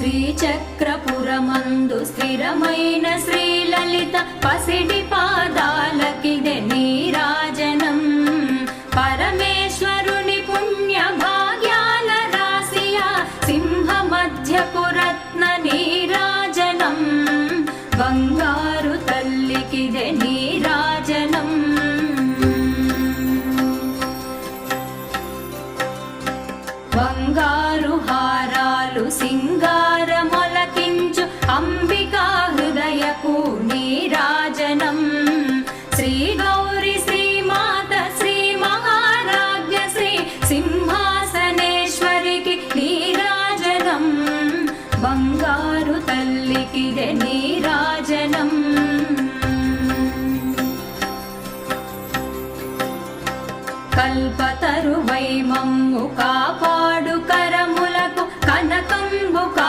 శ్రీచక్రపురమందు స్థిరమైన శ్రీలలిత పసిడి పాదాలకిదే నీరాజనం. పరమేశ్వరుని పుణ్య భాగ్యాల రాశియా సింహ మధ్యపు రత్న నీరాజనం. బంగారు తల్లికిదే నీరాజనం. బంగారు హారాలు సింగారమొలకించు అంబికా హృదయపు నీరాజనం. శ్రీ గౌరి శ్రీమాత శ్రీ మహారాజ్ఞ శ్రీ సింహాసనేశ్వరికి నీరాజనం. బంగారు తల్లికిదే నీరాజనం. కల్పతరువై మమ్ము కాపాడు